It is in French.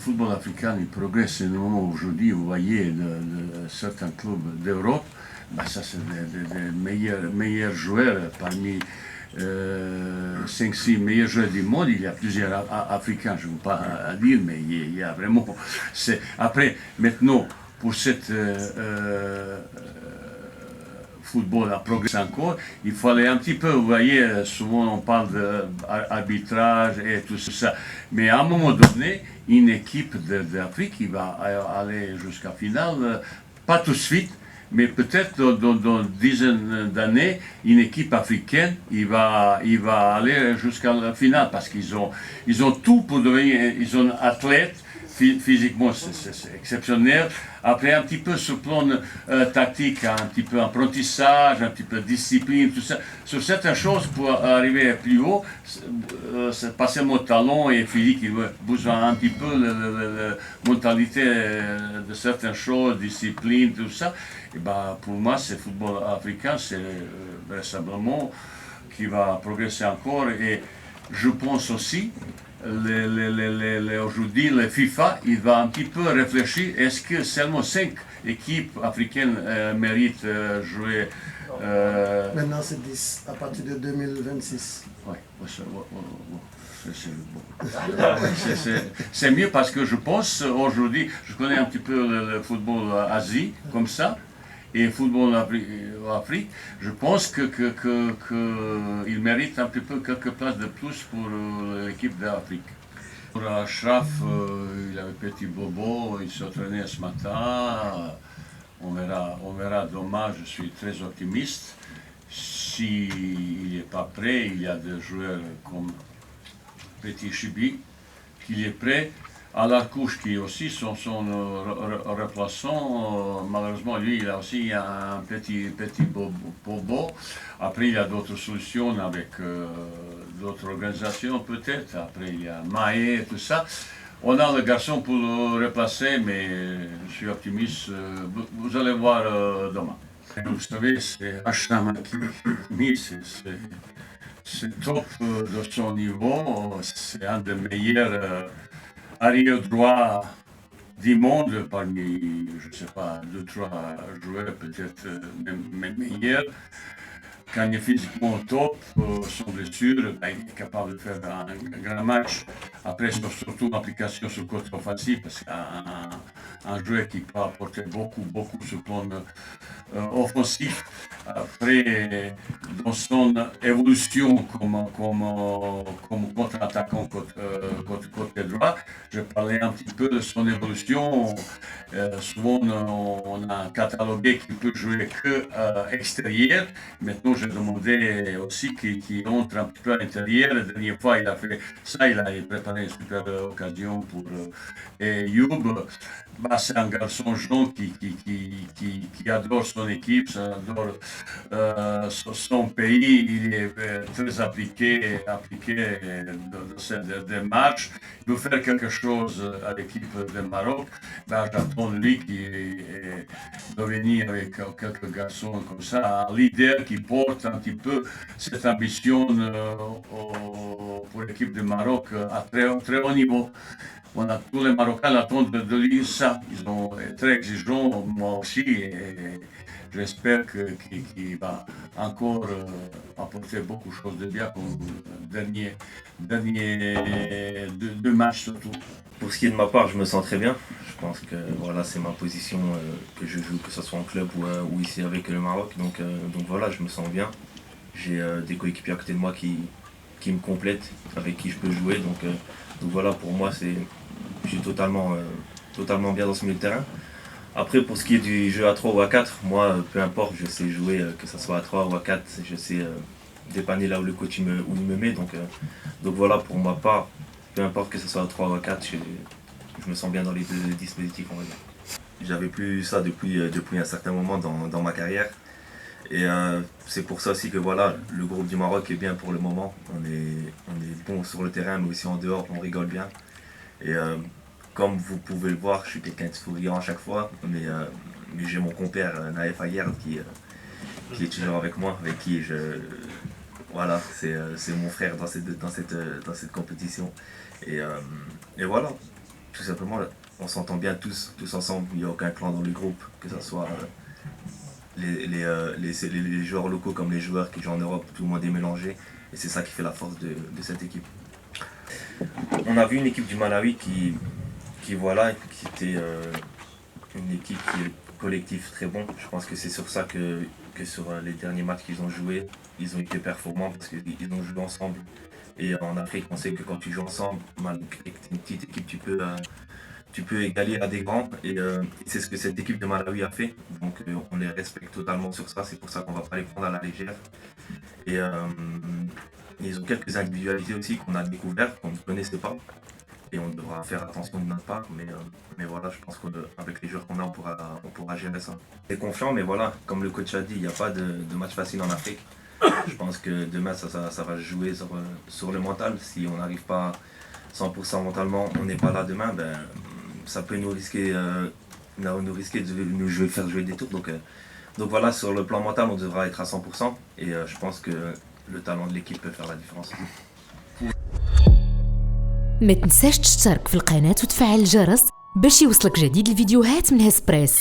football africain il progresse énormément aujourd'hui. Vous voyez, certains clubs d'Europe, bah, ça c'est des meilleurs joueurs parmi 5-6 meilleurs joueurs du monde. Il y a plusieurs Africains, je ne veux pas dire, mais il y a vraiment. Après, maintenant, pour cette football a progressé encore, il fallait un petit peu, vous voyez, souvent on parle d'arbitrage et tout ça, mais à un moment donné, une équipe d'Afrique qui va aller jusqu'à la finale, pas tout de suite, mais peut-être dans une dizaine d'années, une équipe africaine, il va aller jusqu'à la finale parce qu'ils ont tout pour devenir, ils sont athlètes. Physiquement, c'est exceptionnel. Après, un petit peu sur le plan tactique, un petit peu apprentissage, un petit peu discipline, tout ça. Sur certaines choses, pour arriver plus haut, c'est pas seulement talent et physique, il a besoin un petit peu de mentalité de certaines choses, discipline, tout ça. Et ben, pour moi, ce football africain, c'est véritablement qui va progresser encore. Et je pense aussi aujourd'hui, le FIFA, il va un petit peu réfléchir, est-ce que seulement 5 équipes africaines méritent jouer Maintenant, c'est 10, à partir de 2026. Oui, c'est mieux parce que je pense aujourd'hui, je connais un petit peu le football Asie, comme ça, et le football Afrique, je pense qu'il mérite un petit peu quelques places de plus pour l'équipe d'Afrique. Pour Ashraf, il avait petit bobo, il s'entraînait ce matin, on verra demain, je suis très optimiste. S'il n'est pas prêt, il y a des joueurs comme Petit Chibi qui est prêt. À Larcouche qui est aussi son remplaçant, malheureusement lui il a aussi un petit bobo. Après il y a d'autres solutions avec d'autres organisations peut-être. Après il y a Maé et tout ça. On a le garçon pour le remplacer, mais je suis optimiste. Vous allez voir demain. Vous savez, c'est Achraf Hakimi, c'est top de son niveau. C'est un des meilleurs arrière droit du monde parmi, je ne sais pas, 2-3 joueurs peut-être même meilleurs. Quand il est physiquement top, sans blessure, il est capable de faire un grand match. Après, surtout l'application sur le côté offensif, parce qu'un joueur qui peut apporter beaucoup sur le plan offensif. Après, dans son évolution comme contre-attaquant côté droit, je parlais un petit peu de son évolution. Souvent, on a catalogué qu'il peut jouer que extérieur. Maintenant, je demandais aussi qu'il entre un petit peu à l'intérieur. La dernière fois, il a fait ça, il a préparé une super occasion pour Youb. Bah, c'est un garçon jeune qui adore son équipe, adore son pays. Il est très appliqué dans cette démarche. Il veut faire quelque chose à l'équipe de Maroc. Bah, j'attends lui qui doit venir avec quelques garçons comme ça, un leader qui porte un petit peu cette ambition pour l'équipe de Maroc à très haut niveau. On a tous les Marocains attendent de lui ça. Ils sont très exigeants, moi aussi, et j'espère qu'il va encore apporter beaucoup de choses de bien comme dernier deux matchs surtout. Pour ce qui est de ma part, je me sens très bien. Je pense que voilà, c'est ma position que je joue, que ce soit en club ou ici avec le Maroc. Donc voilà, je me sens bien. J'ai des coéquipiers à côté de moi qui me complètent, avec qui je peux jouer. Donc voilà, pour moi, je suis totalement bien dans ce milieu de terrain. Après, pour ce qui est du jeu à 3 ou à 4, moi, peu importe, je sais jouer, que ce soit à 3 ou à 4, je sais dépanner là où le coach il me met. Donc voilà, pour ma part, peu importe que ce soit à 3 ou à 4, je me sens bien dans les deux dispositifs, on va dire. J'avais plus ça depuis un certain moment dans ma carrière. Et c'est pour ça aussi que voilà, le groupe du Maroc est bien pour le moment. On est bon sur le terrain, mais aussi en dehors, on rigole bien. Et comme vous pouvez le voir, je suis quelqu'un de souriant à chaque fois, mais j'ai mon compère Naïf Ayerd qui est toujours avec moi, avec qui voilà, c'est mon frère dans cette compétition. Et voilà, tout simplement, on s'entend bien tous ensemble. Il n'y a aucun clan dans le groupe, que ce soit les joueurs locaux comme les joueurs qui jouent en Europe, tout le monde est mélangé. Et c'est ça qui fait la force de cette équipe. On a vu une équipe du Malawi qui était une équipe qui est collectif très bon. Je pense que c'est sur ça que sur les derniers matchs qu'ils ont joués, ils ont été performants parce qu'ils ont joué ensemble. Et en Afrique, on sait que quand tu joues ensemble, malgré que tu es une petite équipe, tu peux égaler à des grands. Et c'est ce que cette équipe de Malawi a fait. Donc on les respecte totalement sur ça. C'est pour ça qu'on ne va pas les prendre à la légère. Et ils ont quelques individualités aussi qu'on a découvertes, qu'on ne connaissait pas. Et on devra faire attention de notre part. Mais voilà, je pense qu'avec les joueurs qu'on a, on pourra gérer ça. C'est confiant, mais voilà, comme le coach a dit, il n'y a pas de match facile en Afrique. Je pense que demain, ça va jouer sur le mental. Si on n'arrive pas 100% mentalement, on n'est pas là demain, ben, ça peut nous risquer de nous faire jouer des tours. Donc voilà, sur le plan mental, on devra être à 100%. Et je pense que le talent de l'équipe peut faire la différence. ما تنساش تشترك في القناة وتفعل الجرس باش يوصلك جديد الفيديوهات من هسبريس.